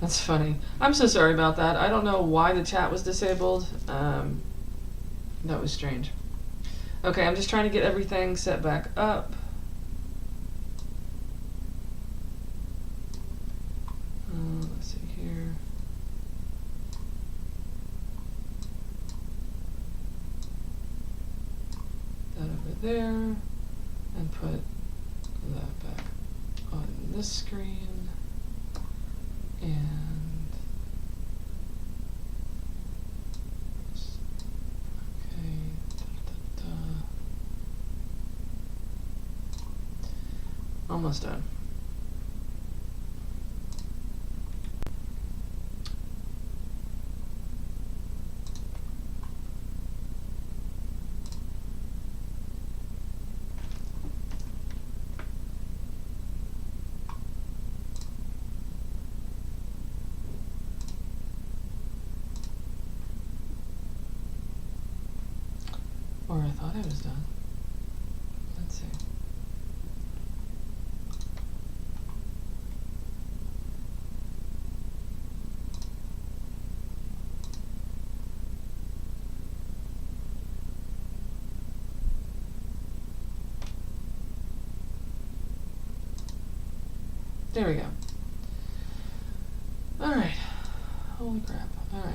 That's funny. I'm so sorry about that. I don't know why the chat was disabled. That was strange. Okay, I'm just trying to get everything set back up. Let's see here. That over there, and put that back on this screen, and okay, almost done. Or I thought I was done. Let's see. There we go. All right. Holy crap. All right.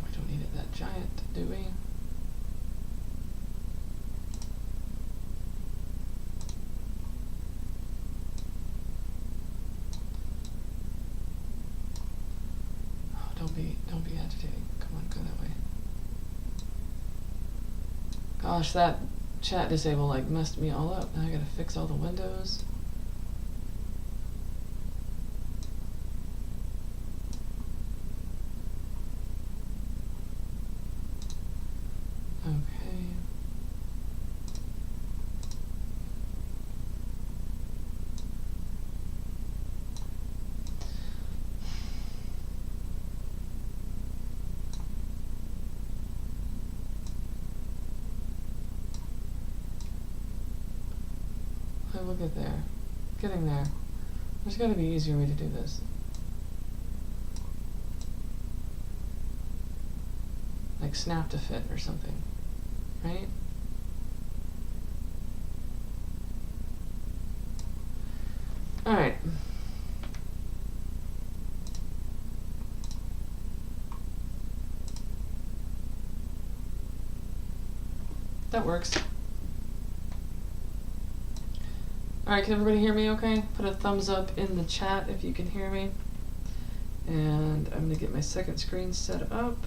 We don't need it that giant, do we? Oh, don't be agitating. Come on, go that way. Gosh, that chat disable like messed me all up. Now I gotta fix all the windows. Okay. We'll get there. Getting there. There's got to be an easier way to do this. Like snap to fit or something, right? All right. That works. Alright, can everybody hear me okay? Put a thumbs up in the chat if you can hear me. And I'm going to get my second screen set up.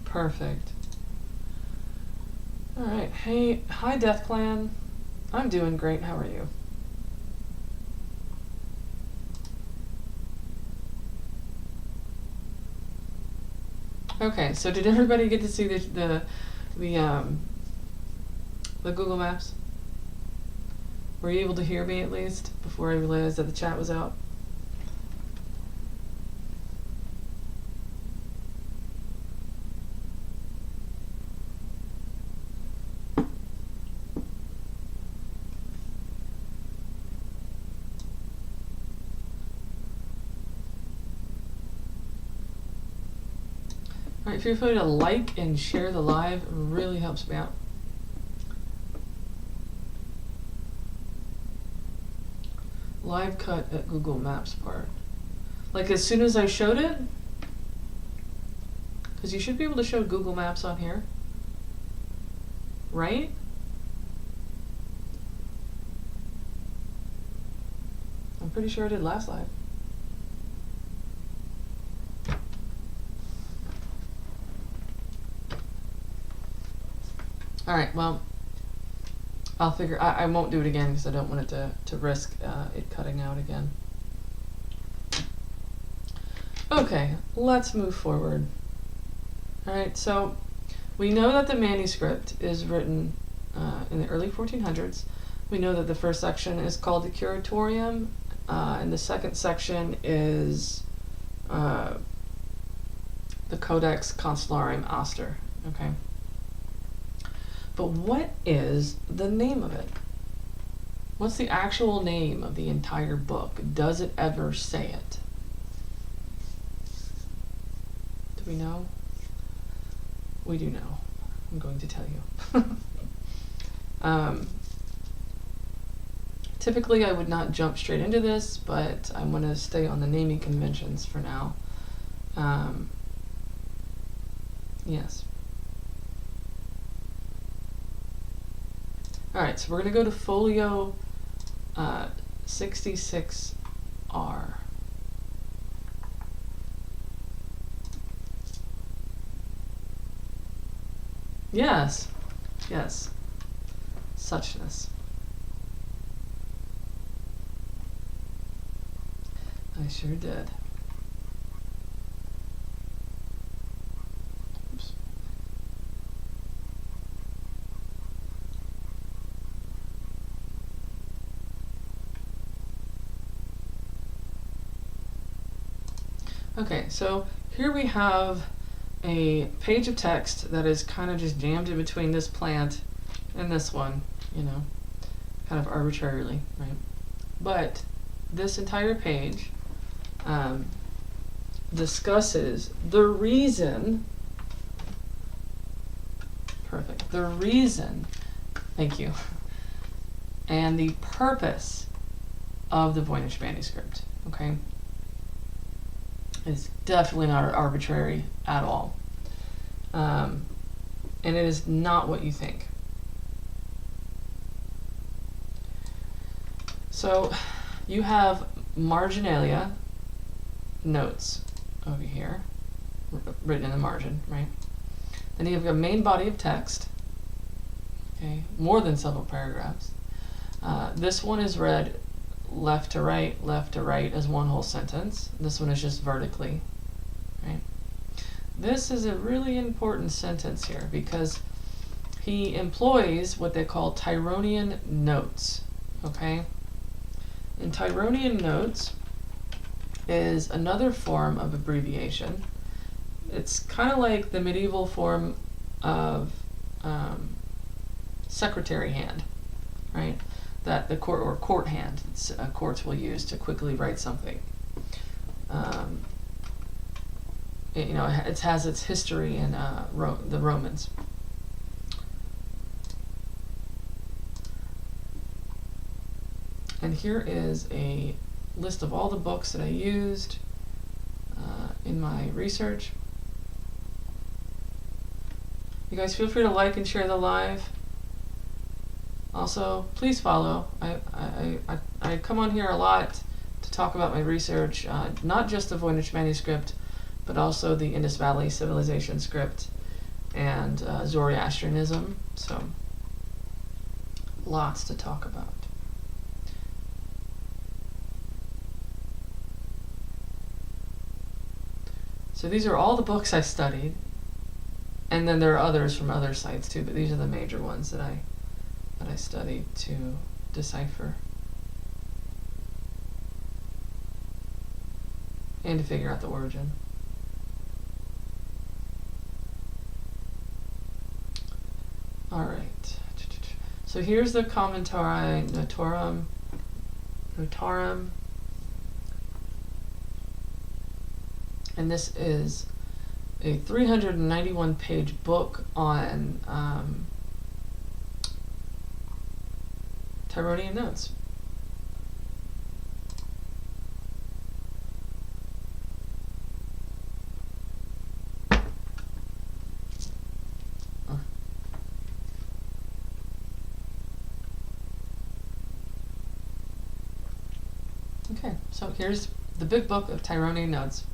Perfect. All right. Hey, hi, Death Clan. I'm doing great. How are you? Okay. So did everybody get to see the Google Maps? Were you able to hear me at least before I realized that the chat was out? Alright, feel free to like and share the live. It really helps me out. Live cut at Google Maps part. Like as soon as I showed it, because you should be able to show Google Maps on here, right? I'm pretty sure I did last live. All right, well, I'll figure, I won't do it again because I don't want it to risk it cutting out again. Okay, let's move forward. Alright, so we know that the manuscript is written in the early 1400s. We know that the first section is called the Curatorium, and the second section is the Codex Consularium Auster. Okay. But what is the name of it? What's the actual name of the entire book? Does it ever say it? Do we know? We do know. I'm going to tell you. Typically I would not jump straight into this, but I'm going to stay on the naming conventions for now. Yes. Alright, so we're going to go to Folio 66R. Yes, yes, suchness. I sure did. Oops. Okay, so here we have a page of text that is kind of just jammed in between this plant and this one, you know, kind of arbitrarily, right? But this entire page discusses the reason, perfect, the reason, thank you, and the purpose of the Voynich manuscript, okay? It's definitely not arbitrary at all. And it is not what you think. So you have marginalia, notes over here, written in the margin, right? Then you have a main body of text, okay, more than several paragraphs. This one is read left to right as one whole sentence. This one is just vertically, right? This is a really important sentence here because he employs what they call Tyronian notes, okay? And Tyronian notes is another form of abbreviation. It's kind of like the medieval form of secretary hand, right? That the court, or court hand, courts will use to quickly write something. You know, it has its history in the Romans. And here is a list of all the books that I used in my research. You guys feel free to like and share the live. Also, please follow. I come on here a lot to talk about my research, not just the Voynich manuscript, but also the Indus Valley Civilization script and Zoroastrianism. So, lots to talk about. So these are all the books I studied, and then there are others from other sites too, but these are the major ones that I studied to decipher and to figure out the origin. All right. So here's the Commentari Notarum. And this is a 391-page book on Tyronian notes. Okay, so here's the big book of Tyronian notes.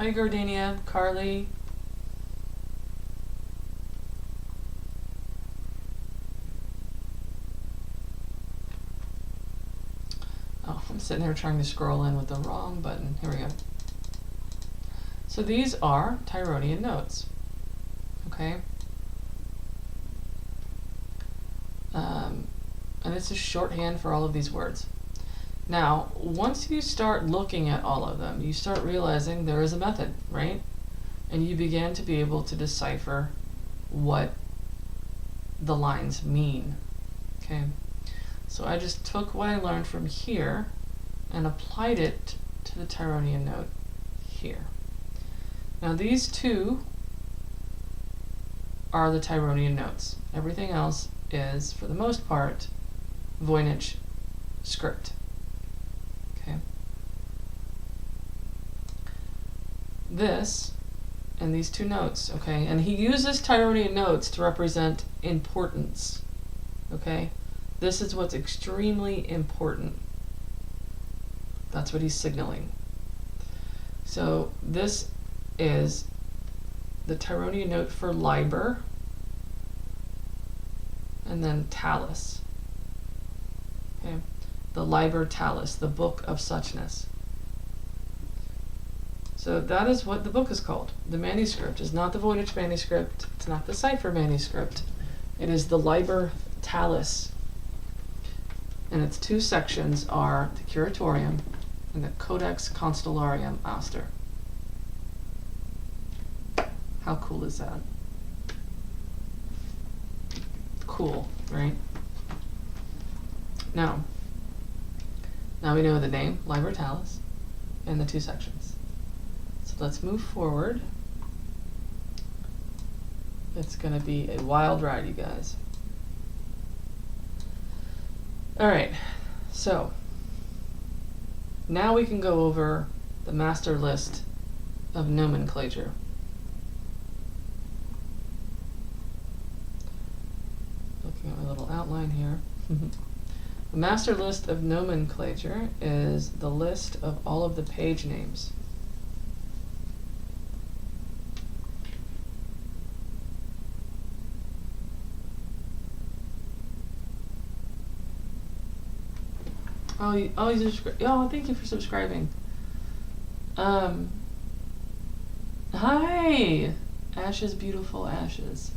Hi, Gardenia, Carly. Oh, I'm sitting here trying to scroll in with the wrong button. Here we go. So these are Tyronian notes, okay? And it's a shorthand for all of these words. Now, once you start looking at all of them, you start realizing there is a method, right? And you begin to be able to decipher what the lines mean, okay? So I just took what I learned from here and applied it to the Tyronian note here. Now these two are the Tyronian notes. Everything else is, for the most part, Voynich script. Okay. This and these two notes, okay, and he uses Tyronian notes to represent importance. Okay? This is what's extremely important. That's what he's signaling. So this is the Tyronian note for Liber, and then Talus. Okay, the Liber Talus, the Book of Suchness. So that is what the book is called. The manuscript is not the Voynich manuscript. It's not the cipher manuscript. It is the Liber Talus. And its two sections are the Curatorium and the Codex Constellarium Auster. How cool is that? Cool, right? Now we know the name, Liber Talus, and the two sections. So let's move forward. It's going to be a wild ride, you guys. Alright, so now we can go over the master list of nomenclature. Looking at my little outline here. The master list of nomenclature is the list of all of the page names. Oh, thank you for subscribing. Hi! Ashes, beautiful ashes.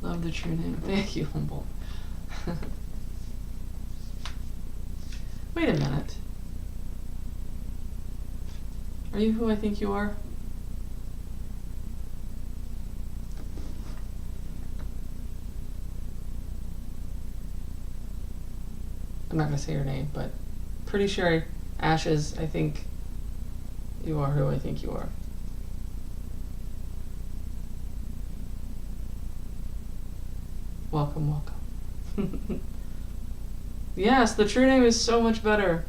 Love the true name. Thank you, Humboldt. Wait a minute. Are you who I think you are? I'm not going to say your name, but pretty sure, Ashes, I think you are who I think you are. Welcome, welcome. Yes, the true name is so much better.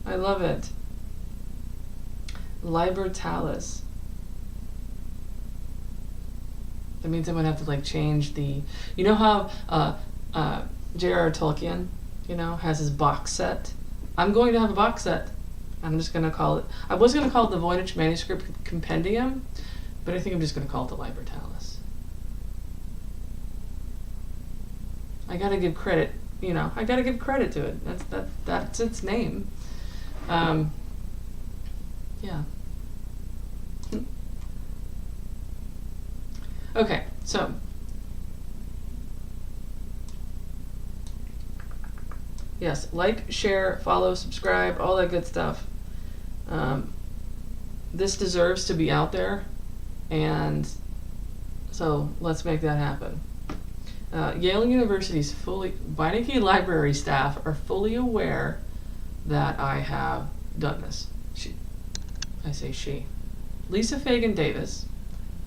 I love it. Liber Talus. That means I'm going to have to like change the... You know how J.R.R. Tolkien, you know, has his box set? I'm going to have a box set. I'm just going to call it... I was going to call it the Voynich Manuscript Compendium, but I think I'm just going to call it the Liber Talus. I got to give credit, you know, I got to give credit to it. That's its name. Yeah. Okay, so yes, like, share, follow, subscribe, all that good stuff. This deserves to be out there, and so let's make that happen. Yale University's Voynich library staff are fully aware that I have done this. I say she. Lisa Fagan Davis,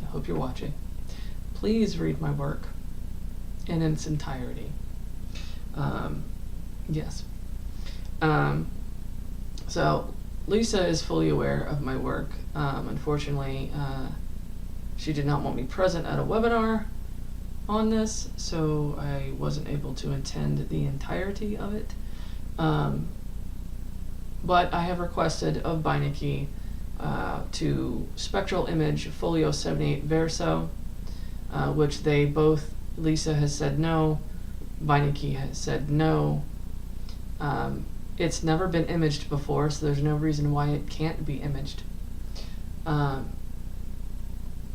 I hope you're watching. Please read my work in its entirety. Yes. So Lisa is fully aware of my work. Unfortunately, she did not want me present at a webinar on this, so I wasn't able to attend the entirety of it. But I have requested of Voynich to spectral image Folio 78 Verso, which they both, Lisa has said no, Voynich has said no. It's never been imaged before, so there's no reason why it can't be imaged.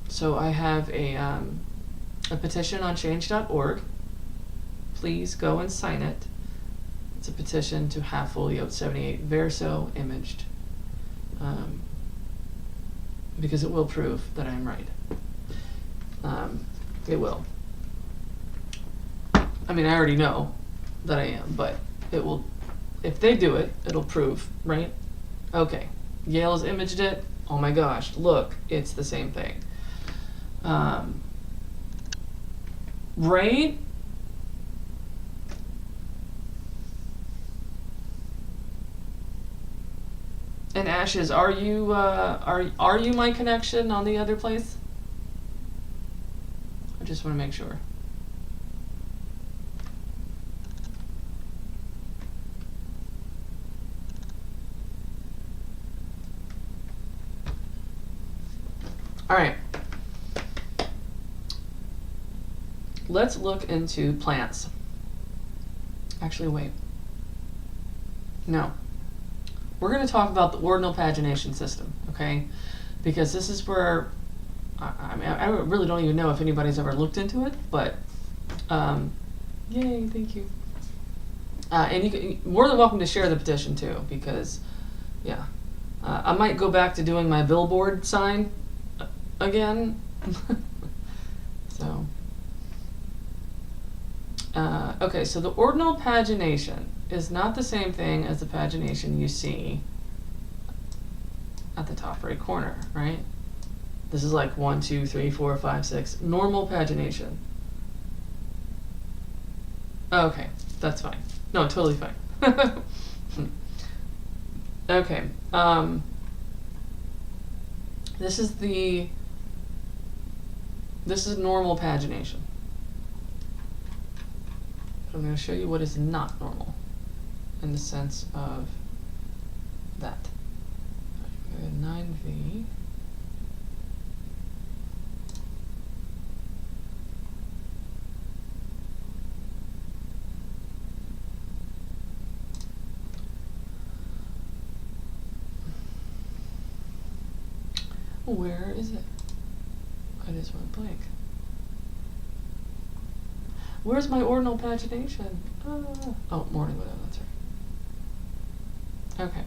So I have a petition on change.org. Please go and sign it. It's a petition to have Folio 78 Verso imaged, because it will prove that I'm right. It will. I mean, I already know that I am, but it will, if they do it, it'll prove, right? Okay, Yale's imaged it. Oh my gosh, look, it's the same thing. Right? And Ashes, are you my connection on the other place? I just want to make sure. All right. Let's look into plants. Actually, wait. No. We're going to talk about the ordinal pagination system, okay? Because this is where, I mean, I really don't even know if anybody's ever looked into it, but, yay, thank you. And you're more than welcome to share the petition too, because, yeah. I might go back to doing my billboard sign again. So, okay, so the ordinal pagination is not the same thing as the pagination you see at the top right corner, right? This is like 1, 2, 3, 4, 5, 6. Normal pagination. Okay, that's fine. No, totally fine. Okay. This is normal pagination. I'm going to show you what is not normal in the sense of that. 9V. Where is it? I just went blank. Where's my ordinal pagination? Oh, morning widow, that's right. Okay.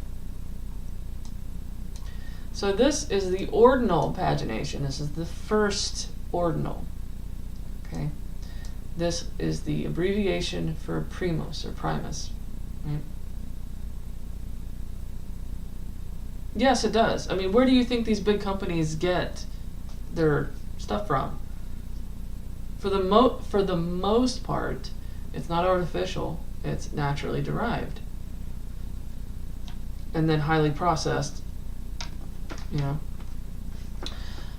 So this is the ordinal pagination. This is the first ordinal. Okay. This is the abbreviation for primos or primus. Right? Yes, it does. I mean, where do you think these big companies get their stuff from? For the most part, it's not artificial. It's naturally derived, and then highly processed. You know.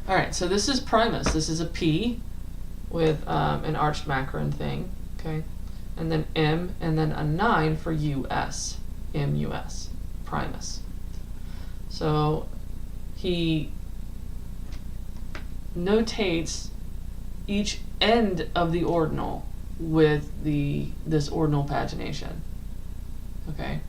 All right. So this is primus. This is a P with an arched macron thing. Okay, and then M, and then a 9 for US. MUS. Primus. So he notates each end of the ordinal with this ordinal pagination. Okay.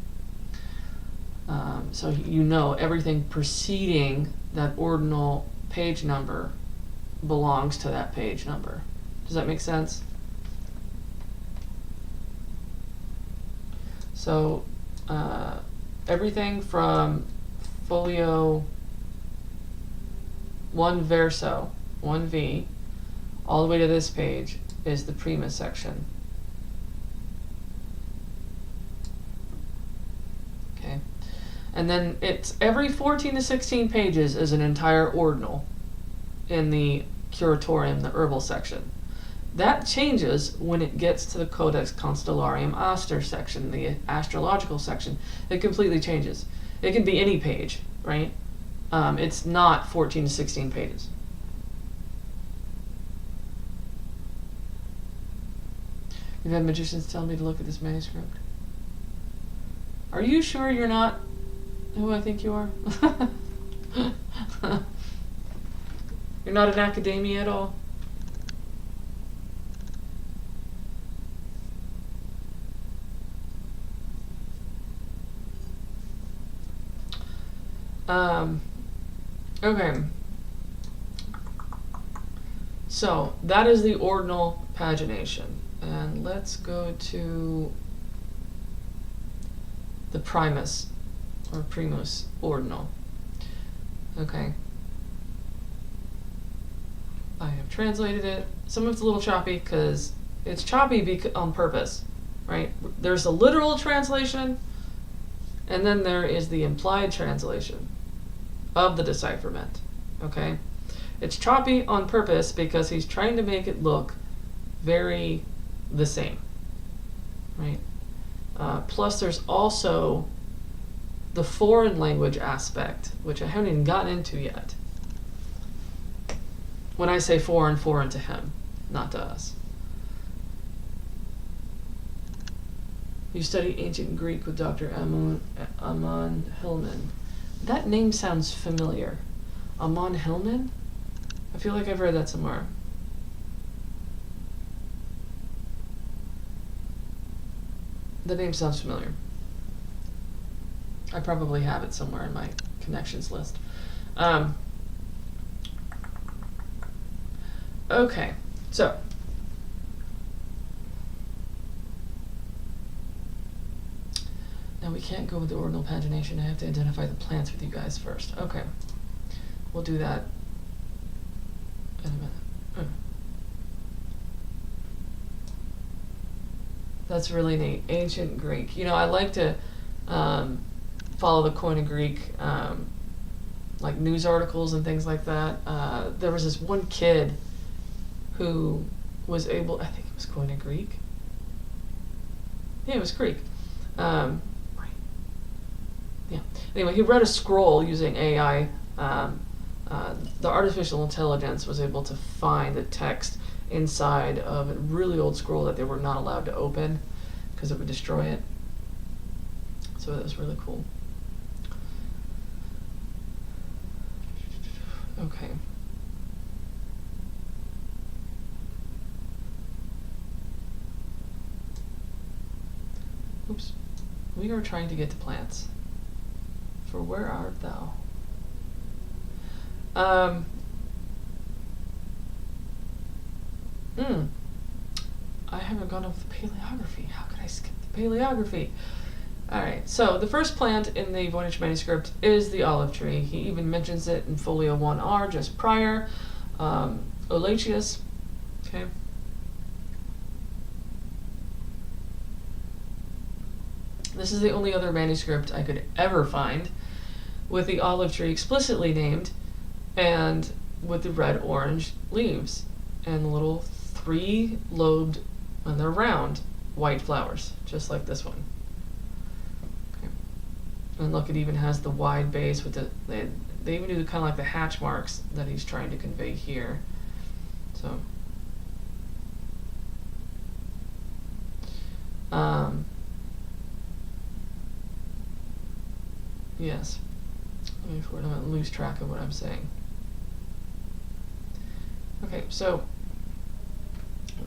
So you know everything preceding that ordinal page number belongs to that page number. Does that make sense? So everything from Folio 1 Verso, 1V, all the way to this page is the primus section. Okay. And then it's every 14 to 16 pages is an entire ordinal in the curatorium, the herbal section. That changes when it gets to the Codex Constellarium Aster section, the astrological section. It completely changes. It can be any page, right? It's not 14 to 16 pages. You've had magicians tell me to look at this manuscript. Are you sure you're not who I think you are? You're not in academia at all? Okay. So that is the ordinal pagination. And let's go to the primus or primus ordinal. Okay. I have translated it. Some of it's a little choppy because it's choppy on purpose, right? There's a literal translation, and then there is the implied translation of the decipherment, okay? It's choppy on purpose because he's trying to make it look very the same, right? Plus there's also the foreign language aspect, which I haven't even gotten into yet. When I say foreign, foreign to him, not to us. You study ancient Greek with Dr. Amon Hillman. That name sounds familiar. Amon Hillman? I feel like I've read that somewhere. The name sounds familiar. I probably have it somewhere in my connections list. Okay, so now we can't go with the ordinal pagination. I have to identify the plants with you guys first. Okay, we'll do that in a minute. That's really neat. Ancient Greek. You know, I like to follow the Koine Greek, like news articles and things like that. There was this one kid who was able, I think it was Koine Greek. Yeah, it was Greek. Right. Yeah. Anyway, he read a scroll using AI. The artificial intelligence was able to find the text inside of a really old scroll that they were not allowed to open because it would destroy it. So that was really cool. Okay. Oops. We are trying to get to plants. For where art thou? I haven't gone over the paleography. How could I skip the paleography? Alright, so the first plant in the Voynich manuscript is the olive tree. He even mentions it in Folio 1R just prior. Olaceous. Okay. This is the only other manuscript I could ever find with the olive tree explicitly named and with the red-orange leaves and the little three-lobed, and they're round, white flowers, just like this one. Okay. And look, it even has the wide base with they even do kind of like the hatch marks that he's trying to convey here. So, yes. Let me forward. I'm going to lose track of what I'm saying. Okay, so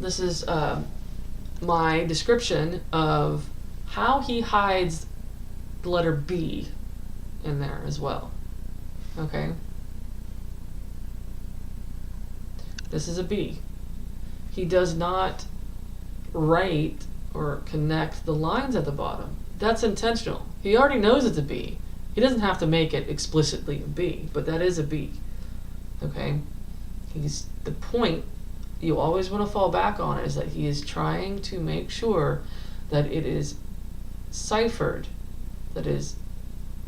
this is my description of how he hides the letter B in there as well. Okay. This is a B. He does not write or connect the lines at the bottom. That's intentional. He already knows it's a B. He doesn't have to make it explicitly a B, but that is a B. Okay? The point you always want to fall back on is that he is trying to make sure that it is ciphered, that is,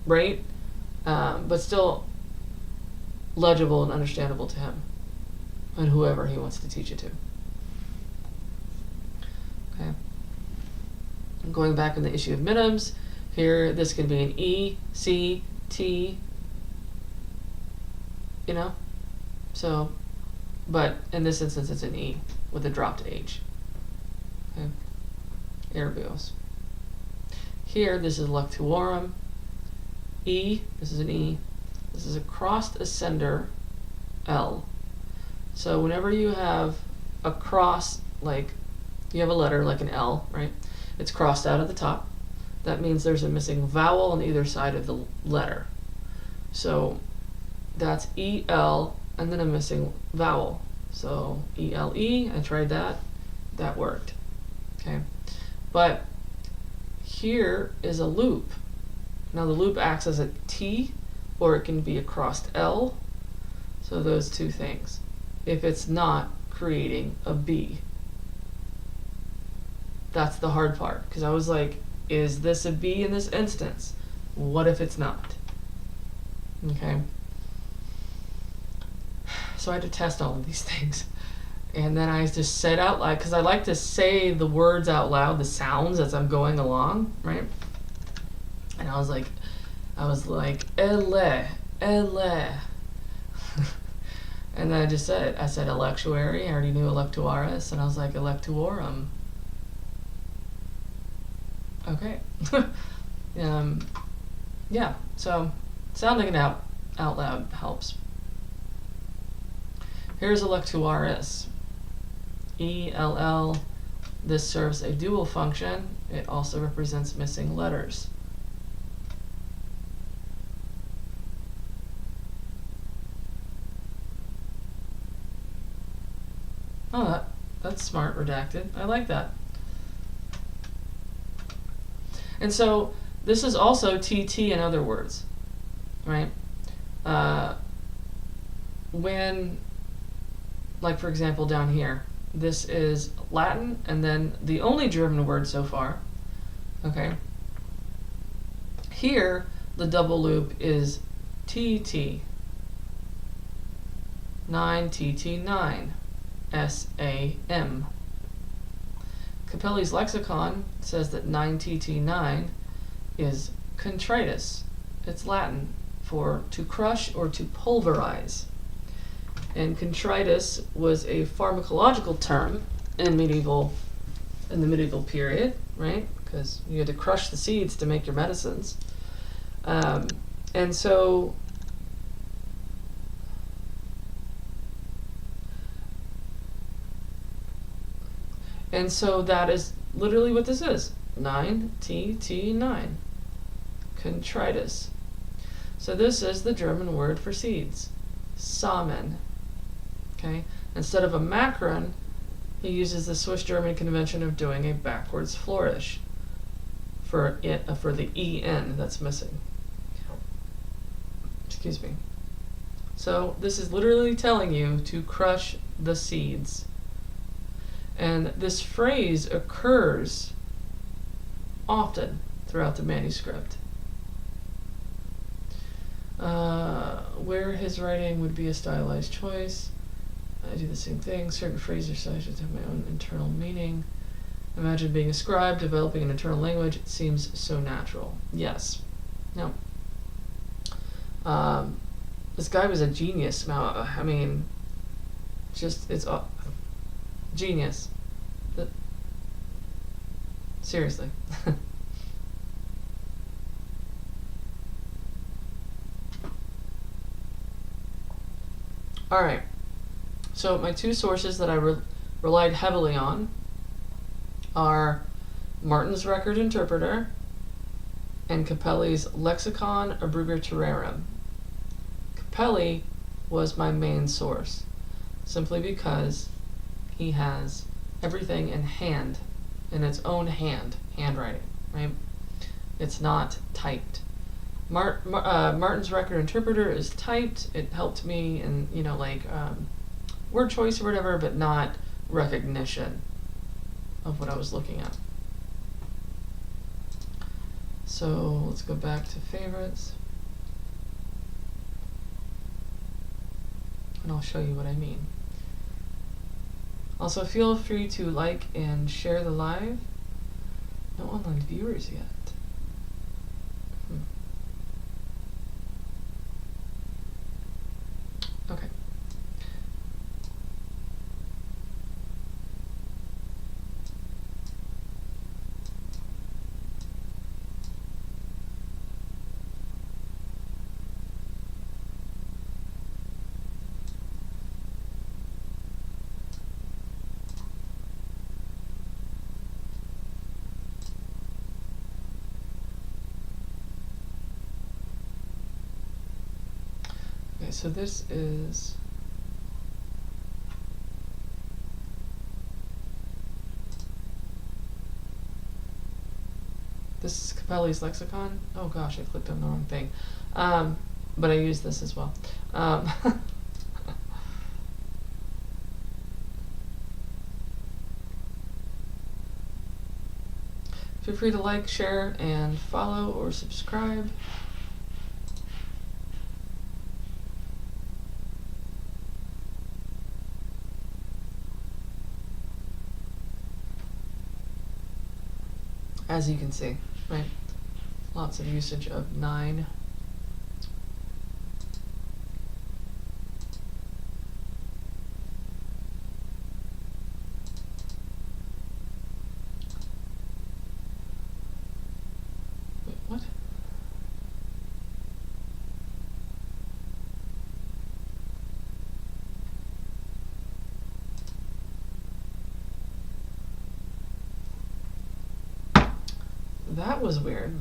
right? But still legible and understandable to him and whoever he wants to teach it to. Okay. I'm going back in the issue of minims. Here, this can be an E, C, T, you know? But in this instance, it's an E with a dropped H. Okay. erbios. Here, this is lectuorum. E, this is an E. This is a crossed ascender L. So whenever you have a cross, like you have a letter like an L, right? It's crossed out at the top. That means there's a missing vowel on either side of the letter. So that's E-L and then a missing vowel. So E-L-E, I tried that. That worked. Okay. But here is a loop. Now the loop acts as a T, or it can be a crossed L. So those two things. If it's not creating a B. That's the hard part, because I was like, is this a B in this instance? What if it's not? Okay. So I had to test all of these things. And then I just said out loud, because I like to say the words out loud, the sounds as I'm going along, right? And I was like, ele. And then I said electuary. I already knew electuaris, and I was like, electuorum. Okay. Yeah, so sounding it out loud helps. Here's electuaris. E-L-L. This serves a dual function. It also represents missing letters. Oh, that's smart redacted. I like that. And so this is also TT in other words, right? When, like for example down here, this is Latin and then the only German word so far, okay? Here, the double loop is TT, 9TT9. S-A-M. Capelli's lexicon says that 9TT9 is contritus. It's Latin for to crush or to pulverize. And contritus was a pharmacological term in the medieval period, right? Because you had to crush the seeds to make your medicines. And so that is literally what this is. 9TT9. Contritus. So this is the German word for seeds. Samen. Okay? Instead of a macron, he uses the Swiss German convention of doing a backwards flourish for the EN that's missing. Excuse me. So this is literally telling you to crush the seeds. And this phrase occurs often throughout the manuscript. Where his writing would be a stylized choice. I do the same thing. Certain phrases or styles have my own internal meaning. Imagine being a scribe, developing an internal language. It seems so natural. Yes. No. This guy was a genius. I mean, it's genius. Seriously. Alright. So my two sources that I relied heavily on are Martin's Record Interpreter and Capelli's Lexicon Abbreviturarum. Capelli was my main source, simply because he has everything in its own handwriting, right? It's not typed. Martin's Record Interpreter is typed. It helped me in, word choice or whatever, but not recognition of what I was looking at. So let's go back to favorites. And I'll show you what I mean. Also, feel free to like and share the live. No online viewers yet. Okay. Okay, so this is Capelli's lexicon. Oh gosh, I clicked on the wrong thing. But I use this as well. Feel free to like, share, and follow or subscribe. As you can see, right? Lots of usage of 9. Wait, what? That was weird.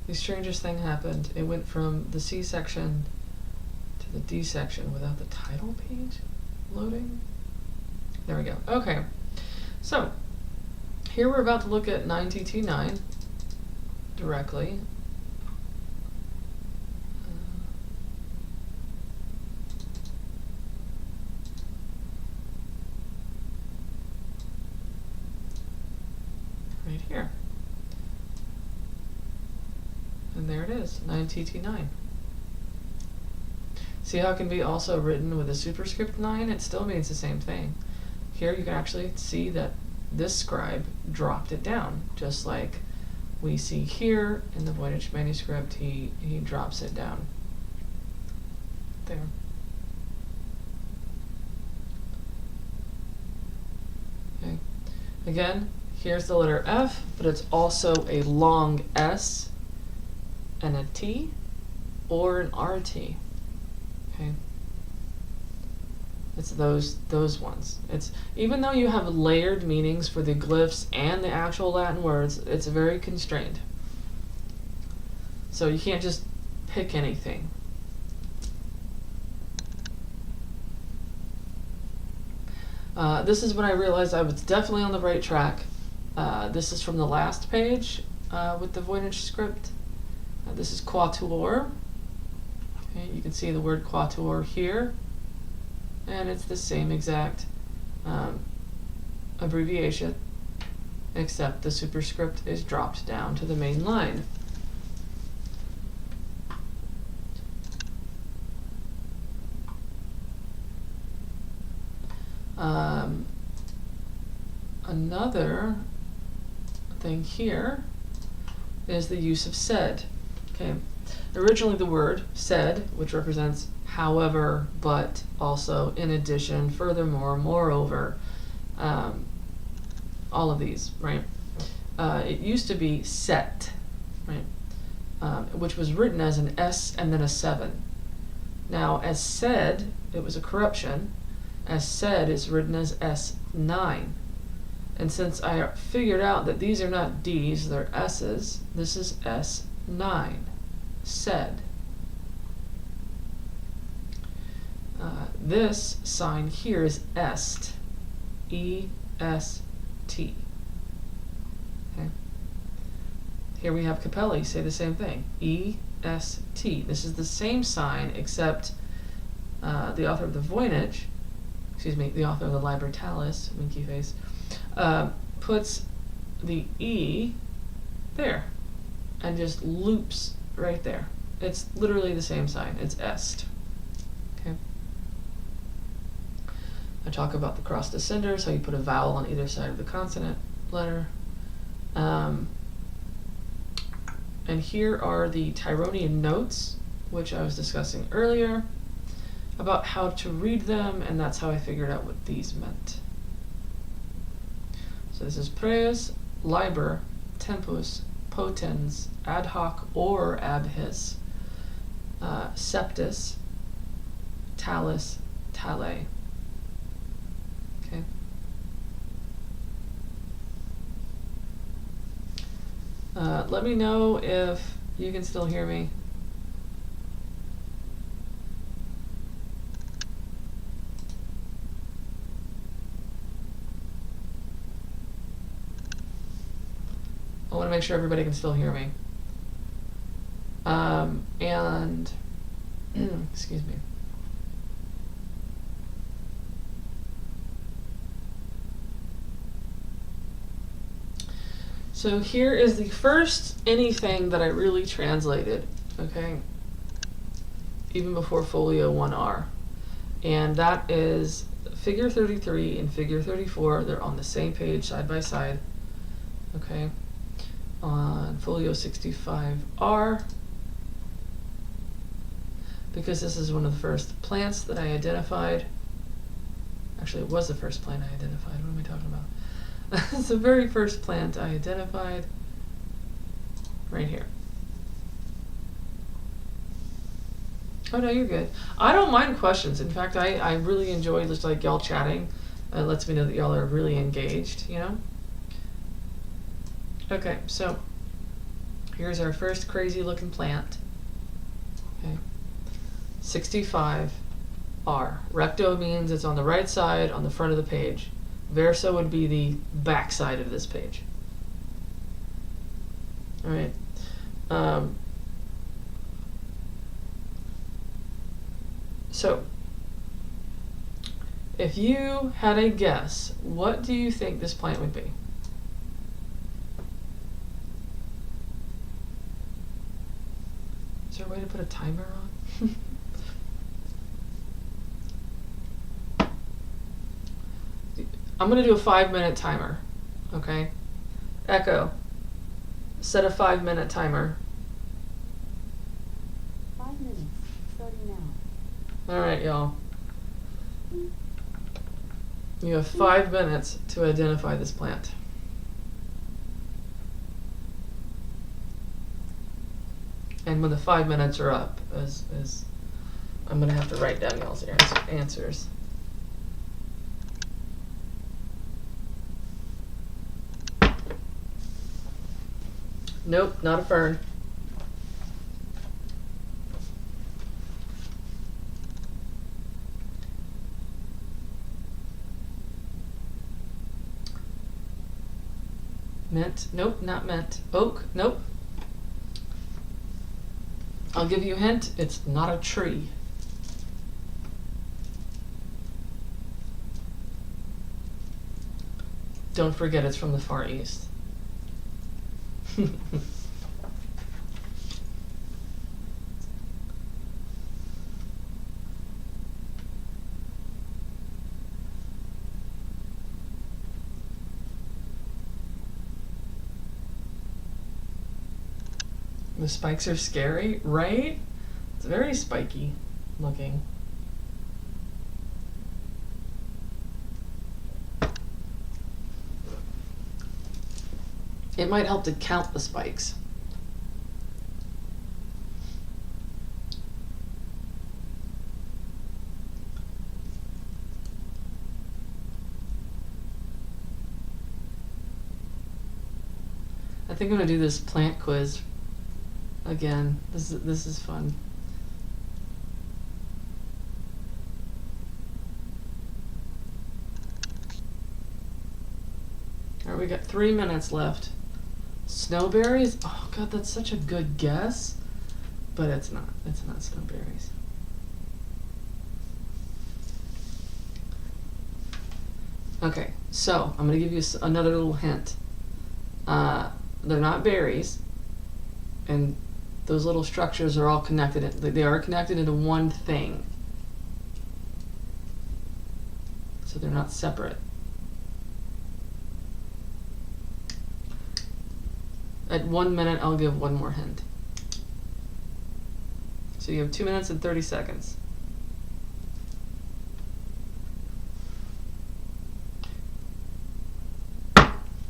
The strangest thing happened. It went from the C section to the D section without the title page loading. There we go. Okay. So, here we're about to look at 9TT9 directly. Right here. And there it is, 9TT9. See how it can be also written with a superscript 9? It still means the same thing. Here you can actually see that this scribe dropped it down, just like we see here in the Voynich manuscript. He drops it down there. Okay. Again, here's the letter F, but it's also a long S and a T or an RT. Okay. It's those ones. It's even though you have layered meanings for the glyphs and the actual Latin words, it's very constrained. So you can't just pick anything. This is when I realized I was definitely on the right track. This is from the last page with the Voynich script. This is quatuor. Okay, you can see the word quatuor here. And it's the same exact abbreviation, except the superscript is dropped down to the main line. Another thing here is the use of said. Okay, originally the word said, which represents however, but, also, in addition, furthermore, moreover, all of these, right? It used to be set, right? Which was written as an S and then a 7. Now, as said, it was a corruption. As said, it's written as S9. And since I figured out that these are not D's, they're S's, this is S9, said. This sign here is est, E-S-T. Okay. Here we have Capelli say the same thing, E-S-T. This is the same sign, except the author of the Voynich, excuse me, the author of the Libertalis, winky face, puts the E there and just loops right there. It's literally the same sign. It's est. Okay. I talk about the cross descenders, how you put a vowel on either side of the consonant letter. And here are the Tyronian notes, which I was discussing earlier, about how to read them, and that's how I figured out what these meant. So this is preus, liber, tempus, potens, ad hoc, or ab his. septis, talus, talae. Okay. Let me know if you can still hear me. I want to make sure everybody can still hear me. And excuse me. So here is the first anything that I really translated, okay? Even before Folio 1R. And that is figure 33 and figure 34. They're on the same page, side by side, okay? On Folio 65R, because this is one of the first plants that I identified. Actually, it was the first plant I identified. What am I talking about? It's the very first plant I identified right here. Oh no, you're good. I don't mind questions. In fact, I really enjoy just like y'all chatting. It lets me know that y'all are really engaged, you know? Okay, so here's our first crazy looking plant. Okay. 65R. Recto means it's on the right side on the front of the page. Verso would be the back side of this page. All right. So, if you had a guess, what do you think this plant would be? Is there a way to put a timer on? I'm going to do a 5-minute timer, okay? Echo, set a 5-minute timer. 5 minutes, starting now. All right, y'all. You have 5 minutes to identify this plant. And when the 5 minutes are up, I'm going to have to write down y'all's answers. Nope, not a fern. Mint, nope, not mint. Oak, nope. I'll give you a hint, it's not a tree. Don't forget it's from the Far East. The spikes are scary, right? It's very spiky looking. It might help to count the spikes. I think I'm gonna do this plant quiz again. This is fun. All right, we got 3 minutes left. Snowberries? Oh god, that's such a good guess, but it's not. It's not snowberries. Okay, so I'm gonna give you another little hint. They're not berries, and those little structures are all connected. They are connected into one thing, so they're not separate. At 1 minute, I'll give one more hint. So you have 2 minutes and 30 seconds.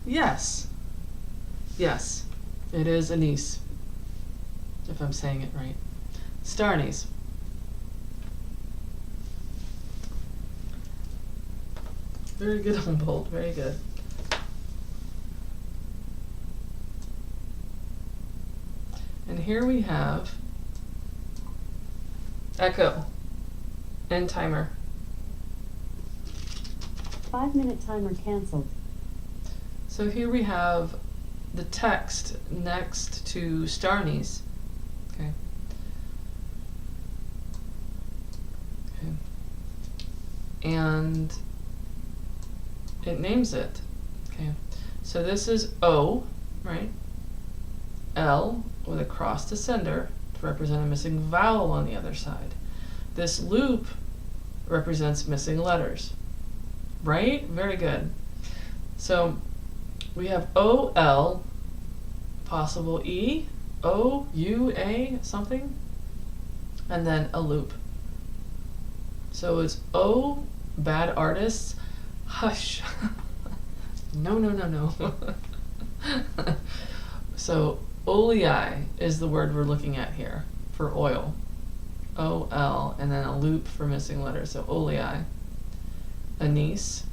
Yes. Yes. It is anise, if I'm saying it right. Star anise. Very good, Humboldt. Very good. And here we have echo and timer. 5-minute timer canceled. So here we have the text next to Starnies. Okay. Okay. And it names it. Okay. So this is O, right? L with a cross descender to represent a missing vowel on the other side. This loop represents missing letters. Right? Very good. So we have O-L, possible E, O, U, A, something, and then a loop. So it's O, bad artists, hush. No, no, no, no. So olei is the word we're looking at here for oil. O-L, and then a loop for missing letters, so olei. Anise,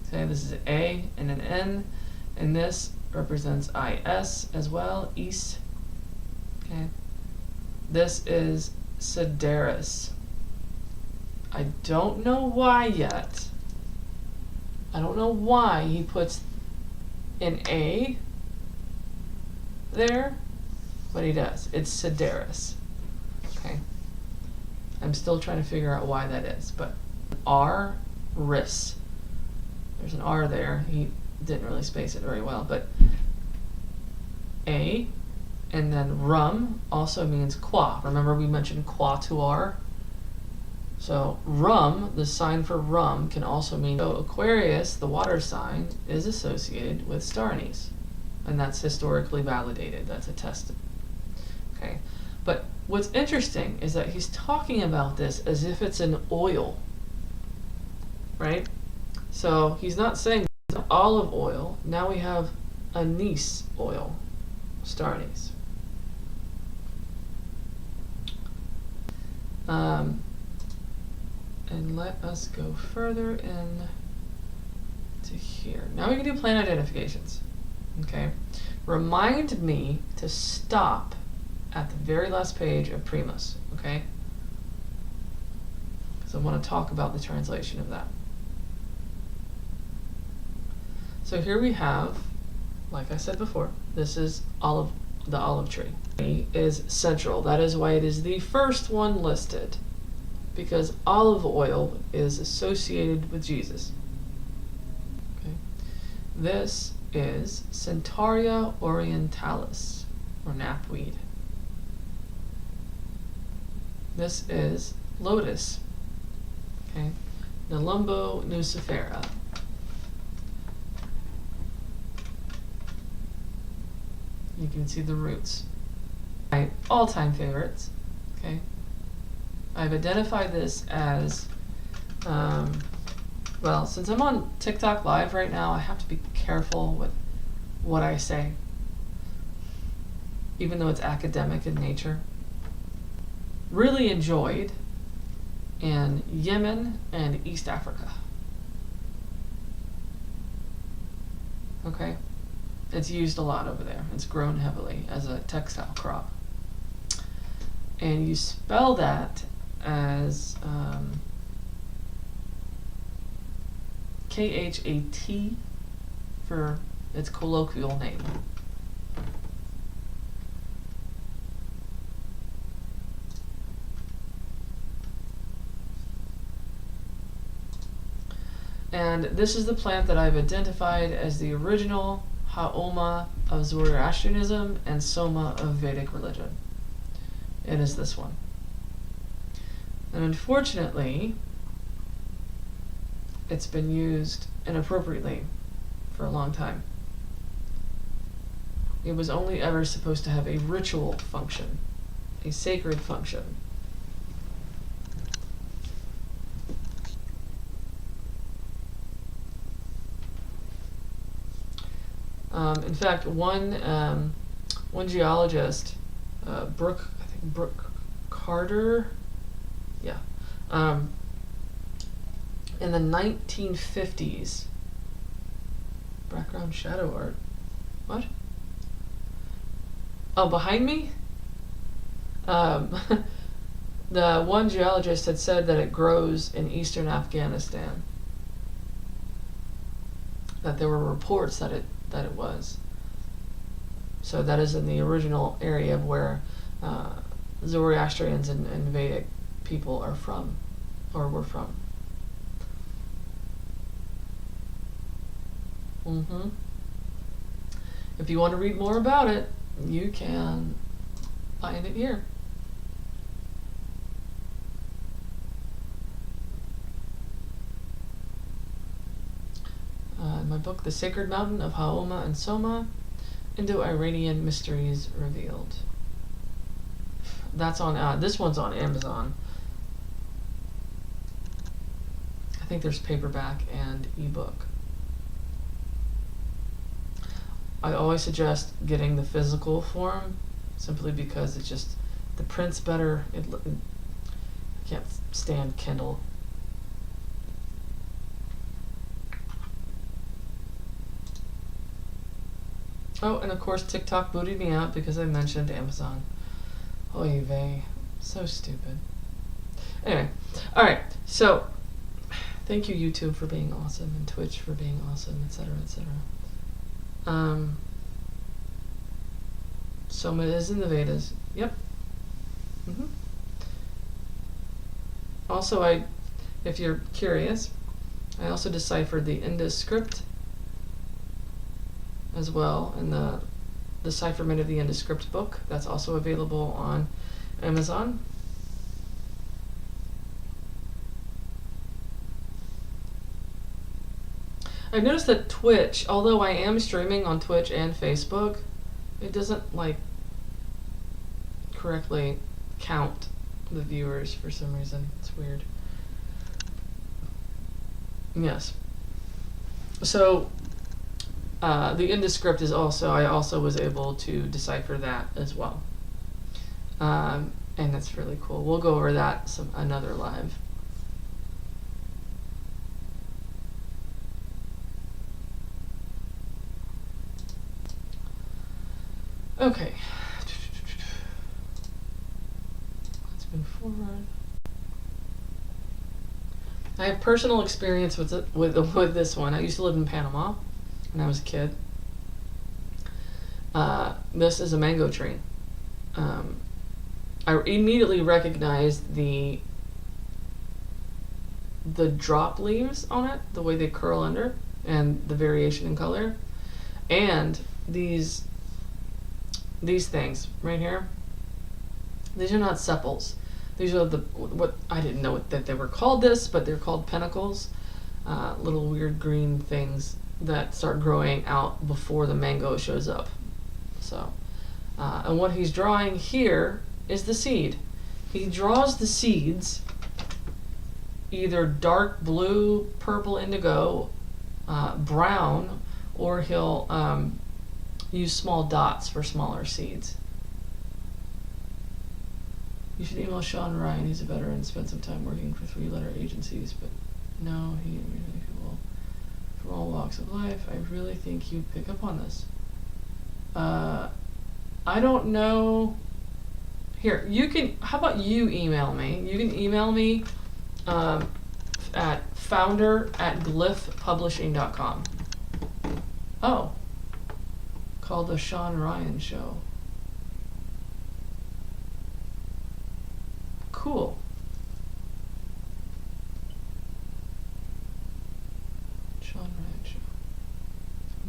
okay, this is A and an N, and this represents I-S as well, East. Okay. This is Sedaris. I don't know why yet. I don't know why he puts an A there, but he does. It's Sedaris. Okay. I'm still trying to figure out why that is, but R, Ris. There's an R there. He didn't really space it very well, but A, and then rum also means qua. Remember we mentioned quatuor? So rum, the sign for rum, can also mean, so Aquarius, the water sign, is associated with star anise. And that's historically validated. That's attested. Okay. But what's interesting is that he's talking about this as if it's an oil. Right? So he's not saying olive oil. Now we have anise oil, star anise. And let us go further in to here. Now we can do plant identifications. Okay. Remind me to stop at the very last page of Primus. Okay. Because I want to talk about the translation of that. So here we have, like I said before, this is the olive tree. It is central. That is why it is the first one listed, because olive oil is associated with Jesus. Okay. This is Centaurea orientalis, or knapweed. This is lotus. Okay. Nelumbo nucifera. You can see the roots. My all-time favorites. Okay. I've identified this as, well, since I'm on TikTok Live right now, I have to be careful with what I say, even though it's academic in nature. Really enjoyed in Yemen and East Africa. Okay? It's used a lot over there. It's grown heavily as a textile crop. And you spell that as Khat for its colloquial name. And this is the plant that I've identified as the original Haoma of Zoroastrianism and Soma of Vedic religion. It is this one. And unfortunately, it's been used inappropriately for a long time. It was only ever supposed to have a ritual function, a sacred function. In fact, one geologist, Brooke Carter, yeah, in the 1950s, Background shadow art. What? Oh, behind me? The one geologist had said that it grows in eastern Afghanistan. That there were reports that it was. So that is in the original area of where Zoroastrians and Vedic people are from, or were from. If you want to read more about it, you can find it here. In my book, The Sacred Mountain of Haoma and Soma, Indo-Iranian Mysteries Revealed. That's on, this one's on Amazon. I think there's paperback and ebook. I always suggest getting the physical form, simply because it's just, the print's better. I can't stand Kindle. Oh, and of course TikTok booted me out because I mentioned Amazon. Oy vey. So stupid. Anyway, alright, so thank you YouTube for being awesome, and Twitch for being awesome, etc., etc. Soma is in the Vedas. Yep. Also, if you're curious, I also deciphered the Manuscript as well, in the decipherment of the Manuscript book. That's also available on Amazon. I've noticed that Twitch, although I am streaming on Twitch and Facebook, it doesn't like correctly count the viewers for some reason. It's weird. Yes. So the Manuscript is also, I also was able to decipher that as well. And that's really cool. We'll go over that another live. Okay. Let's move forward. I have personal experience with this one. I used to live in Panama when I was a kid. This is a mango tree. I immediately recognized the drop leaves on it, the way they curl under, and the variation in color, and these things right here. These are not sepals. These are what I didn't know that they were called this, but they're called pinnacles. Little weird green things that start growing out before the mango shows up. So, and what he's drawing here is the seed. He draws the seeds either dark blue, purple, indigo, brown, or he'll use small dots for smaller seeds. You should email Sean Ryan. He's a veteran, spent some time working for 3-letter agencies, but no, he really people from all walks of life. I really think you'd pick up on this. I don't know. Here, you can, how about you email me? You can email me at founder@glyphpublishing.com. Oh. Called The Sean Ryan Show. Cool. Sean Ryan Show.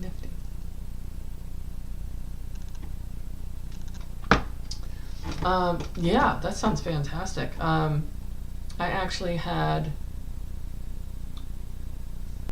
Nifty. Yeah, that sounds fantastic. I actually had